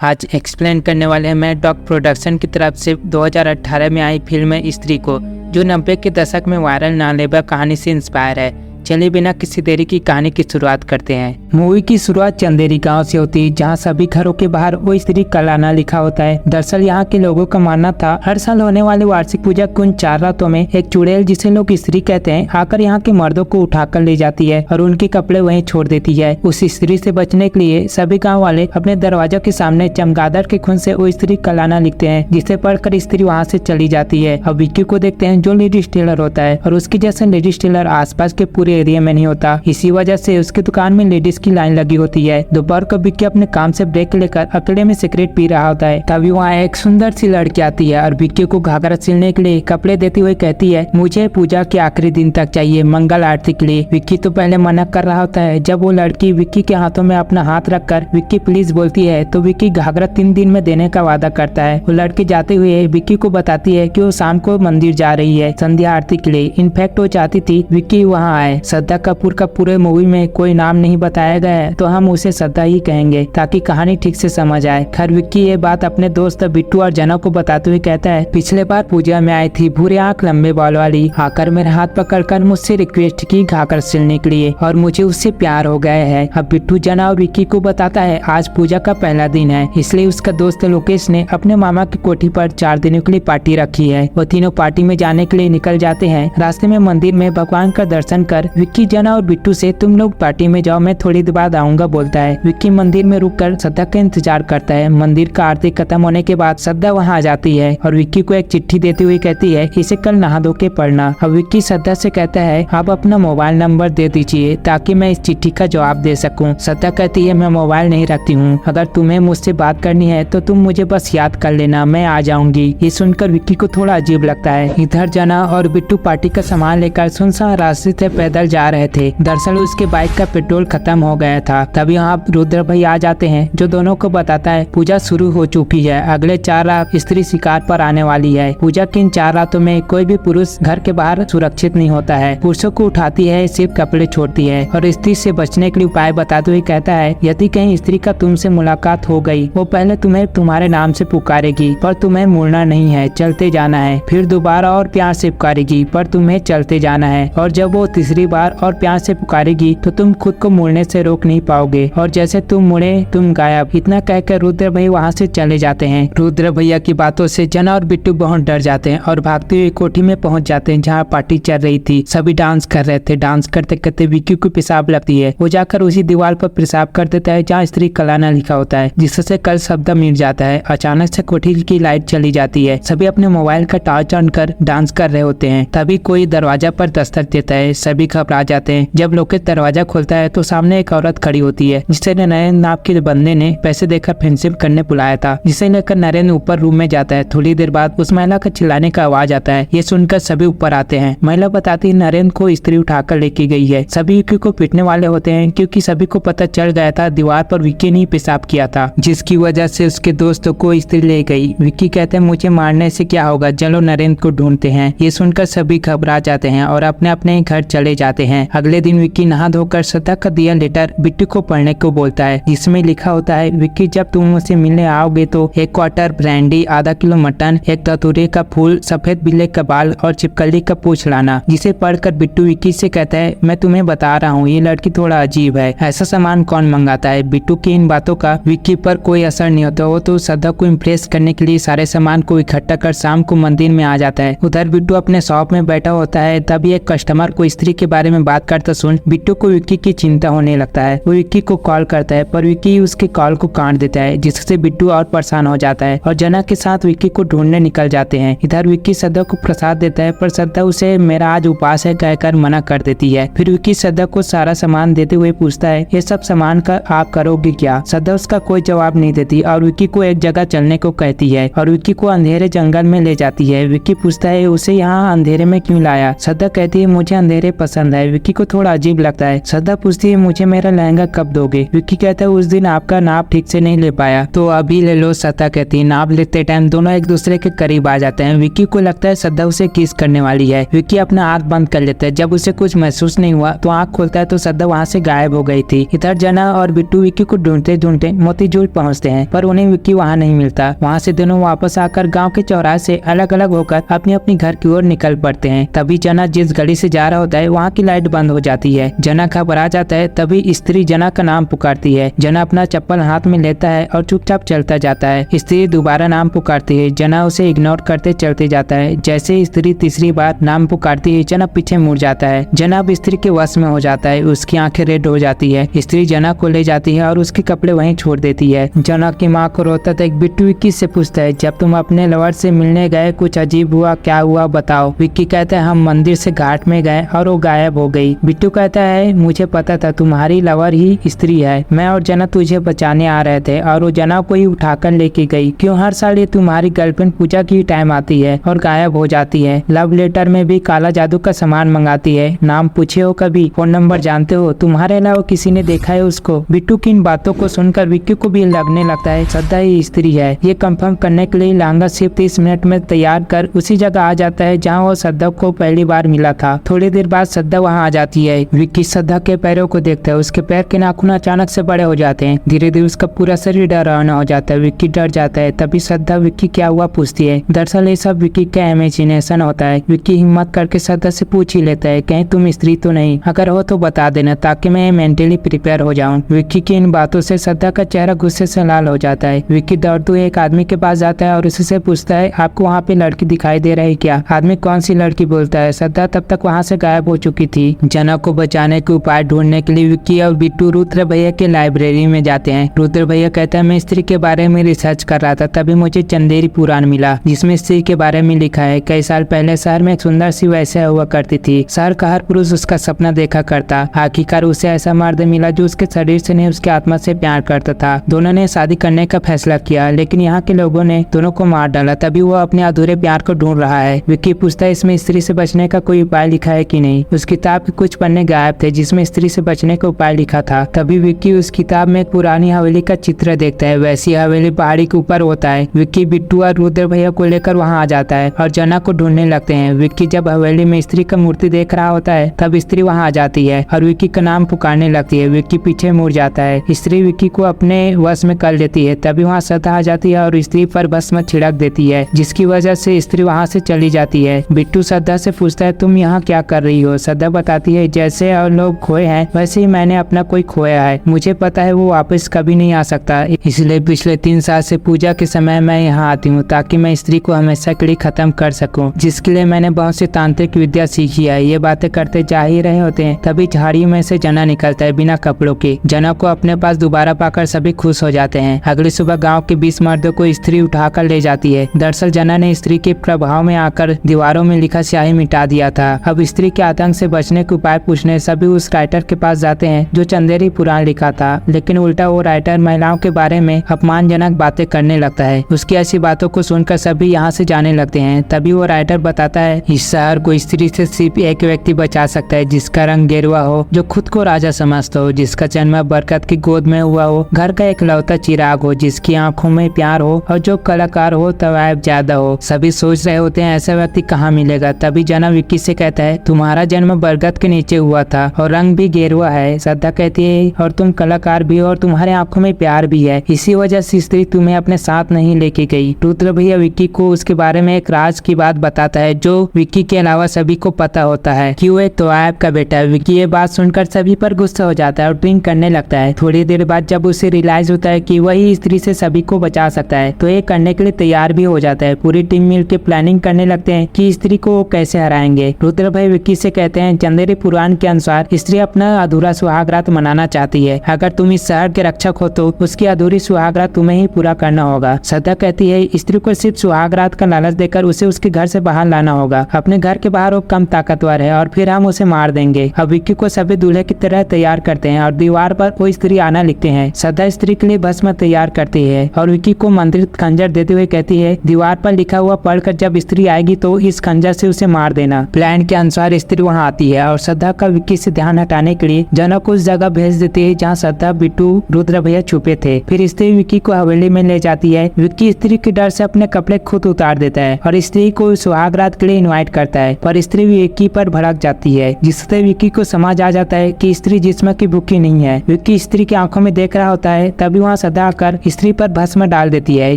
आज एक्सप्लेन करने वाले हैं मैं डॉग प्रोडक्शन की तरफ से 2018 में आई फिल्म स्त्री को, जो 90 के दशक में वायरल जानलेवा कहानी से इंस्पायर है। चलिए बिना किसी देरी की कहानी की शुरुआत करते हैं। मूवी की शुरुआत चंदेरी गांव से होती है, जहां सभी घरों के बाहर वो स्त्री कलाना लिखा होता है। दरअसल यहाँ के लोगों का मानना था हर साल होने वाली वार्षिक पूजा की उन 4 रातों में एक चुड़ैल, जिसे लोग स्त्री कहते हैं, आकर यहाँ के मर्दों को उठाकर ले जाती है और उनके कपड़े वहीं छोड़ देती है। उस स्त्री से बचने के लिए सभी गाँव वाले अपने दरवाजों के सामने चमगादड़ के खून से वो स्त्री कलाना लिखते हैं, जिसे पढ़कर स्त्री वहाँ से चली जाती है। अब विक्की को देखते हैं, जो लेडीज टेलर होता है, और उसके जैसे लेडीज टेलर आसपास के पूरे एरिया में नहीं होता। इसी वजह से उसकी दुकान में लेडीज की लाइन लगी होती है। दोपहर को विक्की अपने काम से ब्रेक लेकर अकेले में सिगरेट पी रहा होता है। तभी वहाँ एक सुंदर सी लड़की आती है और विक्की को घाघरा सिलने के लिए कपड़े देते हुए कहती है, मुझे पूजा के आखिरी दिन तक चाहिए, मंगल आरती के लिए। विक्की तो पहले मना कर रहा होता है। जब वो लड़की विक्की के हाथों में अपना हाथ रखकर विक्की प्लीज बोलती है, तो विक्की घाघरा 3 दिन में देने का वादा करता है। वो लड़की जाते हुए विक्की को बताती है कि वो शाम को मंदिर जा रही है संध्या आरती के लिए। इनफैक्ट वो चाहती थी विक्की वहाँ आए। श्रद्धा कपूर का पूरे मूवी में कोई नाम नहीं बताया गया है, तो हम उसे श्रद्धा ही कहेंगे ताकि कहानी ठीक से समझ आए। खैर विक्की ये बात अपने दोस्त बिट्टू और जना को बताते हुए कहता है, पिछले बार पूजा में आई थी भूरे आंख लंबे बाल वाली, आकर मेरा हाथ पकड़कर मुझसे रिक्वेस्ट की घाघरा सिलने के लिए और मुझे उससे प्यार हो गया है। अब बिट्टू जना और विक्की को बताता है आज पूजा का पहला दिन है, इसलिए उसका दोस्त लोकेश ने अपने मामा की कोठी पर 4 दिनों के लिए पार्टी रखी है। वो तीनों पार्टी में जाने के लिए निकल जाते हैं। रास्ते में मंदिर में भगवान का दर्शन कर विक्की जना और बिट्टू से तुम लोग पार्टी में जाओ, मैं थोड़ी देर बाद आऊंगा बोलता है। विक्की मंदिर में रुककर श्रद्धा का इंतजार करता है। मंदिर का आरती खत्म होने के बाद श्रद्धा वहां आ जाती है और विक्की को एक चिट्ठी देते हुए कहती है, इसे कल नहा धो के पढ़ना। अब विक्की श्रद्धा से कहता है, आप अपना मोबाइल नंबर दे दीजिए ताकि मैं इस चिट्ठी का जवाब दे सकूं। श्रद्धा कहती है, मैं मोबाइल नहीं रखती हूँ, अगर तुम्हें मुझसे बात करनी है तो तुम मुझे बस याद कर लेना, मैं आ जाऊंगी। ये सुनकर विक्की को थोड़ा अजीब लगता है। इधर जना और बिट्टू पार्टी का सामान लेकर सुनसान रास्ते से पैदल जा रहे थे। दरअसल उसके बाइक का पेट्रोल खत्म हो गया था। तभी वहाँ रुद्र भाई आ जाते हैं, जो दोनों को बताता है पूजा शुरू हो चुकी है, अगले 4 रात स्त्री शिकार पर आने वाली है। पूजा की इन 4 रातों में कोई भी पुरुष घर के बाहर सुरक्षित नहीं होता है। पुरुषों को उठाती है, सिर्फ कपड़े छोड़ती है और स्त्री से बचने के लिए उपाय बताते हुए कहता है, यदि कहीं स्त्री का तुमसे मुलाकात हो गई, वो पहले तुम्हें तुम्हारे नाम से पुकारेगी, पर तुम्हें मुड़ना नहीं है, चलते जाना है। फिर दोबारा और प्यार से पुकारेगी, पर तुम्हें चलते जाना है। और जब वो तीसरी बार और प्यार से पुकारेगी तो तुम खुद को मुड़ने से रोक नहीं पाओगे, और जैसे तुम मुड़े तुम गायब। इतना कहकर रुद्र भाई वहाँ से चले जाते हैं। रुद्र भैया की बातों से जना और बिट्टू बहुत डर जाते हैं और भागते हुए कोठी में पहुँच जाते हैं, जहाँ पार्टी चल रही थी। सभी डांस कर रहे थे। डांस करते करते विक्की को पेशाब लगती है। वो जाकर उसी दीवार पर पेशाब कर देता है जहाँ स्त्री कलाना लिखा होता है, जिससे कल शब्द मिट जाता है। अचानक से कोठी की लाइट चली जाती है। सभी अपने मोबाइल का टॉर्च ऑन कर डांस कर रहे होते हैं। तभी कोई दरवाजा पर दस्तक देता है। सभी घबरा जाते हैं। जब लोकेश दरवाजा खोलता है तो सामने एक औरत खड़ी होती है, जिसे नरेंद्र नाम के बंदे ने पैसे देकर फ्रेंडशिप करने बुलाया था, जिसे लेकर नरेंद्र ऊपर रूम में जाता है। थोड़ी देर बाद उस महिला का चिल्लाने का आवाज आता है। ये सुनकर सभी ऊपर आते हैं। महिला बताती है नरेंद्र को स्त्री उठाकर लेके गई है। सभी विक्की को पीटने वाले होते हैं, क्योंकि सभी को पता चल गया था दीवार पर विक्की ने पेशाब किया था, जिसकी वजह से उसके दोस्तों को स्त्री ले गई। विक्की कहते हैं, मुझे मारने से क्या होगा, चलो नरेंद्र को ढूंढते हैं। ये सुनकर सभी घबरा जाते हैं और अपने अपने घर चले जाते हैं। अगले दिन विक्की नहा धोकर श्रद्धा का दिया लेटर बिट्टू को पढ़ने को बोलता है, जिसमें लिखा होता है, विक्की जब तुम मुझसे मिलने आओगे तो 1 क्वार्टर ब्रांडी, आधा किलो मटन, 1 धतूरे का फूल, सफेद बिल्ले का बाल और चिपकली का पूछ लाना। जिसे पढ़कर बिट्टू विक्की से कहता है, मैं तुम्हें बता रहा हूँ ये लड़की थोड़ा अजीब है, ऐसा सामान कौन मंगाता है। बिट्टू की इन बातों का विक्की पर कोई असर नहीं होता। वो तो श्रद्धा को इम्प्रेस करने के लिए सारे सामान को इकट्ठा कर शाम को मंदिर में आ जाता है। उधर बिट्टू अपने शॉप में बैठा होता है। तभी एक कस्टमर को स्त्री के बारे में बात करता सुन बिट्टू को विक्की की चिंता होने लगता है। वो विक्की को कॉल करता है, पर विक्की उसके कॉल को काट देता है, जिससे बिट्टू और परेशान हो जाता है और जना के साथ विक्की को ढूंढने निकल जाते हैं। इधर विक्की श्रद्धा को प्रसाद देता है, पर श्रद्धा उसे मेरा आज उपास है कहकर मना कर देती है। फिर विक्की श्रद्धा को सारा सामान देते हुए पूछता है, ये सब सामान का आप करोगे क्या। श्रद्धा उसका कोई जवाब नहीं देती और विक्की को एक जगह चलने को कहती है और विक्की को अंधेरे जंगल में ले जाती है। विक्की पूछता है, उसे यहाँ अंधेरे में क्यों लाया। श्रद्धा कहती है, मुझे अंधेरे पसंद पसंद है। विक्की को थोड़ा अजीब लगता है। श्रद्धा पूछती है मुझे मेरा लहंगा कब दोगे? विक्की कहता है उस दिन आपका नाप ठीक से नहीं ले पाया तो अभी ले लो। श्रद्धा कहती है नाप लेते टाइम दोनों एक दूसरे के करीब आ जाते हैं। विक्की को लगता है श्रद्धा उसे किस करने वाली है। विक्की अपना आंख बंद कर लेता है। जब उसे कुछ महसूस नहीं हुआ तो आंख खोलता है तो श्रद्धा वहाँ से गायब हो गई थी। इधर जना और बिट्टू विक्की को ढूंढते ढूंढते मोतीझूल पहुँचते हैं पर उन्हें विक्की वहाँ नहीं मिलता। वहाँ से दोनों वापस आकर गाँव के चौराहे से अलग अलग होकर अपनी अपनी घर की ओर निकल पड़ते हैं। तभी जना जिस गली से जा रहा होता है वहाँ की लाइट बंद हो जाती है। जना घबरा जाता है। तभी स्त्री जना का नाम पुकारती है। जना अपना चप्पल हाथ में लेता है और चुपचाप चलता जाता है। स्त्री दोबारा नाम पुकारती है। जना उसे इग्नोर करते चलते जाता है। जैसे स्त्री तीसरी बार नाम पुकारती है जना पीछे मुड़ जाता है। जना अब स्त्री के वश में हो जाता है। उसकी आंखें रेड हो जाती है। स्त्री जना को ले जाती है और उसके कपड़े वहीं छोड़ देती है। जना की माँ को रोता था। बिट्टू विक्की से पूछता है जब तुम अपने लवर से मिलने गए कुछ अजीब हुआ, क्या हुआ बताओ? विक्की कहता है हम मंदिर से घाट में गए और वो गायब हो गई। बिट्टू कहता है मुझे पता था तुम्हारी लवर ही स्त्री है। मैं और जना तुझे बचाने आ रहे थे और वो जना को ही उठाकर लेके गई। क्यों हर साल ये तुम्हारी गर्लफ्रेंड पूजा की टाइम आती है और गायब हो जाती है? लव लेटर में भी काला जादू का सामान मंगाती है। नाम पूछे हो कभी? फोन नंबर जानते हो? तुम्हारे अलावा किसी ने देखा है उसको? बिट्टू की इन बातों को सुनकर विक्की को भी लगने लगता है श्रद्धा ही स्त्री है। ये कंफर्म करने के लिए लहंगा सिर्फ 30 मिनट में तैयार कर उसी जगह आ जाता है जहाँ वो श्रद्धा को पहली बार मिला था। थोड़ी देर बाद श्रद्धा वहाँ आ जाती है। विक्की श्रद्धा के पैरों को देखता है। उसके पैर के नाखून अचानक से बड़े हो जाते हैं। धीरे धीरे उसका पूरा शरीर डरावना हो जाता है। विक्की डर जाता है। तभी श्रद्धा विक्की क्या हुआ पूछती है। दरअसल ये सब विक्की का इमेजिनेशन होता है। विक्की हिम्मत करके श्रद्धा से पूछ ही लेता है कहीं तुम स्त्री तो नहीं? अगर हो तो बता देना ताकि मैं मेंटली प्रिपेयर हो जाऊँ। विक्की की इन बातों से श्रद्धा का चेहरा गुस्से से लाल हो जाता है। विक्की दौड़ते हुए एक आदमी के पास जाता है और उससे पूछता है आपको वहाँ पे लड़की दिखाई दे रही क्या? आदमी कौन सी लड़की बोलता है। श्रद्धा तब तक वहाँ से गायब हो चुकी थी। जना को बचाने के उपाय ढूंढने के लिए विक्की और बिट्टू रुद्र भैया के लाइब्रेरी में जाते हैं। रुद्र भैया कहता है मैं स्त्री के बारे में रिसर्च कर रहा था तभी मुझे चंदेरी पुराण मिला जिसमें स्त्री के बारे में लिखा है कई साल पहले शहर में एक सुंदर सी वैसे हुआ करती थी। शहर का हर पुरुष उसका सपना देखा करता। आखिरकार उसे ऐसा मर्द मिला जो उसके शरीर से नहीं उसके आत्मा से प्यार करता था। दोनों ने शादी करने का फैसला किया लेकिन यहाँ के लोगों ने दोनों को मार डाला। तभी वो अपने अधूरे प्यार को ढूंढ रहा है। विक्की पूछता है इसमें स्त्री से बचने का कोई उपाय लिखा है कि नहीं? उस किताब के कुछ पन्ने गायब थे जिसमें स्त्री से बचने का उपाय लिखा था। तभी विक्की उस किताब में एक पुरानी हवेली का चित्र देखता है। वैसी हवेली पहाड़ी के ऊपर होता है। विक्की बिट्टू और रुद्र भैया को लेकर वहाँ आ जाता है और जना को ढूंढने लगते हैं। विक्की जब हवेली में स्त्री का मूर्ति देख रहा होता है तब स्त्री वहाँ आ जाती है और विक्की का नाम पुकारने लगती है। विक्की पीछे मुड़ जाता है। स्त्री विक्की को अपने वश में कर लेती है। तभी वहाँ श्रद्धा आ जाती है और स्त्री पर भस्म छिड़क देती है जिसकी वजह से स्त्री वहाँ से चली जाती है। बिट्टू श्रद्धा से पूछता है तुम यहाँ क्या कर रही हो? श्रद्धा बताती है जैसे और लोग खोए हैं वैसे ही मैंने अपना कोई खोया है। मुझे पता है वो वापस कभी नहीं आ सकता इसलिए पिछले 3 साल से पूजा के समय मैं यहाँ आती हूँ ताकि मैं स्त्री को हमेशा के लिए खत्म कर सकूँ जिसके लिए मैंने बहुत सी तांत्रिक विद्या सीखी है। ये बातें करते जा ही रहे होते हैं तभी झाड़ी में से जना निकलता है बिना कपड़ों के। जना को अपने पास दोबारा पाकर सभी खुश हो जाते हैं। अगली सुबह गाँव के 20 मर्दों को स्त्री उठाकर ले जाती है। दरअसल जना ने स्त्री के प्रभाव में आकर दीवारों में लिखा स्याही मिटा दिया था। अब स्त्री के आतंक से बचने के उपाय पूछने सभी उस राइटर के पास जाते हैं जो चंदेरी पुराण लिखा था लेकिन उल्टा वो राइटर महिलाओं के बारे में अपमानजनक बातें करने लगता है। उसकी ऐसी बातों को सुनकर सभी यहाँ से जाने लगते हैं। तभी वो राइटर बताता है इस शहर को स्त्री से सिर्फ एक व्यक्ति बचा सकता है जिसका रंग गेरुआ हो, जो खुद को राजा समझता हो, जिसका जन्म बरकत की गोद में हुआ हो, घर का एक लौता चिराग हो, जिसकी आंखों में प्यार हो और जो कलाकार हो तवायब ज्यादा हो। सभी सोच रहे होते हैं ऐसा व्यक्ति कहाँ मिलेगा। तभी जना विक्की से कहता है तुम्हारा जन्म बरगद के नीचे हुआ था और रंग भी गेरुआ है। श्रद्धा कहती है और तुम कलाकार भी हो और तुम्हारे आंखों में प्यार भी है, इसी वजह से स्त्री तुम्हें अपने साथ नहीं लेके गई। रुद्र भैया विक्की को उसके बारे में एक राज की बात बताता है जो विक्की के अलावा सभी को पता होता है कि वो एक तवायब का बेटा है। विक्की ये बात सुनकर सभी पर गुस्सा हो जाता है और ड्रिंक करने लगता है। थोड़ी देर बाद जब उसे रियलाइज होता है कि वही स्त्री से सभी को बचा सकता है तो ये करने के लिए तैयार भी हो जाता है। पूरी टीम मिल के प्लानिंग करने लगते हैं कि स्त्री को वो कैसे हराएंगे। रुद्र भाई विक्की से कहते हैं चंदेरी पुराण के अनुसार स्त्री अपना अधूरा सुहाग रात मनाना चाहती है। अगर तुम इस शहर के रक्षक हो तो उसकी अधूरी सुहाग रात तुम्हें ही पूरा करना होगा। श्रद्धा कहती है स्त्री को सिर्फ सुहाग रात का लालच देकर उसे उसके घर से बाहर लाना होगा। अपने घर के बाहर वो कम ताकतवर है और फिर हम उसे मार देंगे। अब विक्की को सभी दूल्हे की तरह तैयार करते हैं और दीवार पर वो स्त्री आना लिखते हैं। श्रद्धा स्त्री के लिए भस्म तैयार करती है और विक्की को मंत्रित खंजर देते हुए कहती है दीवार पर लिखा हुआ पढ़कर जब स्त्री आएगी तो इस खंजर से उसे मार देना। प्लान के अनुसार स्त्री वहाँ आती है और श्रद्धा का विक्की से ध्यान हटाने के लिए जनक उस जगह भेज देती है जहाँ श्रद्धा, बिट्टू, रुद्र भैया छुपे थे। फिर स्त्री विक्की को हवेली में ले जाती है। विक्की स्त्री के डर से अपने कपड़े खुद उतार देता है और स्त्री को सुहाग रात के लिए इन्वाइट करता है, पर स्त्री विक्की पर भड़क जाती है, जिससे विक्की को समझ आ जाता है कि स्त्री जिस्म की भूखी नहीं है। विक्की स्त्री की आंखों में देख रहा होता है, तभी वहाँ श्रद्धा आकर स्त्री पर भस्म डाल देती है,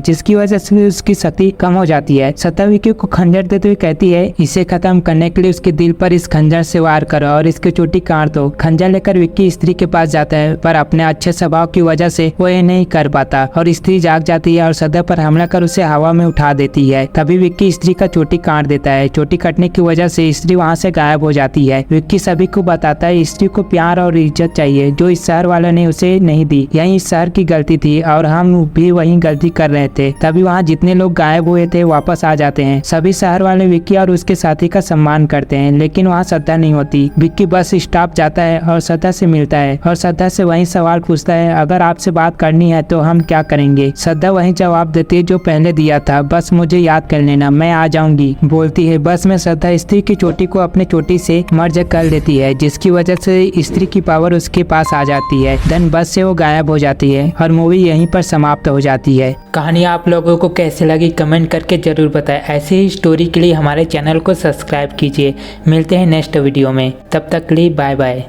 जिसकी वजह से उसकी शक्ति कम हो जाती है। श्रद्धा विक्की को खंजर देते हुए कहती है, इसे खत्म करने के लिए उसके दिल पर इस खंजर से वार करो और इसकी चोटी काट दो। खंजर लेकर विक्की स्त्री के पास जाता है, पर अपने अच्छे स्वभाव की वजह से वो ये नहीं कर पाता और स्त्री जाग जाती है और श्रद्धा पर हमला कर उसे हवा में उठा देती है। तभी विक्की स्त्री का चोटी काट देता है। चोटी कटने की वजह से स्त्री वहाँ से गायब हो जाती है। विक्की सभी को बताता है स्त्री को प्यार और इज्जत चाहिए, जो इस शहर वालों ने उसे नहीं दी। यही इस शहर की गलती थी और हम भी वही गलती कर रहे थे। तभी वहाँ जितने लोग गायब हुए थे वापस आ जाते हैं। सभी शहर वाले विक्की और उसके साथी का सम्मान करते हैं, लेकिन वहाँ श्रद्धा नहीं होती। विक्की बस स्टॉप जाता है और श्रद्धा से मिलता है और श्रद्धा से वही सवाल पूछता है, अगर आपसे बात करनी है तो हम क्या करेंगे। श्रद्धा वही जवाब देती है जो पहले दिया था, बस मुझे याद कर लेना, मैं आ जाऊंगी, बोलती है। बस में श्रद्धा स्त्री की चोटी को अपनी चोटी से मर्ज कर लेती है, जिसकी वजह से स्त्री की पावर उसके पास आ जाती है। देन बस से वो गायब हो जाती है और मूवी यहीं पर समाप्त हो जाती है। कहानी आप लोगों को कैसे लगी कमेंट करके जरूर बताएं। ऐसे ही स्टोरी के लिए हमारे चैनल को सब्सक्राइब कीजिए। मिलते हैं नेक्स्ट वीडियो में, तब तक के लिए बाय बाय।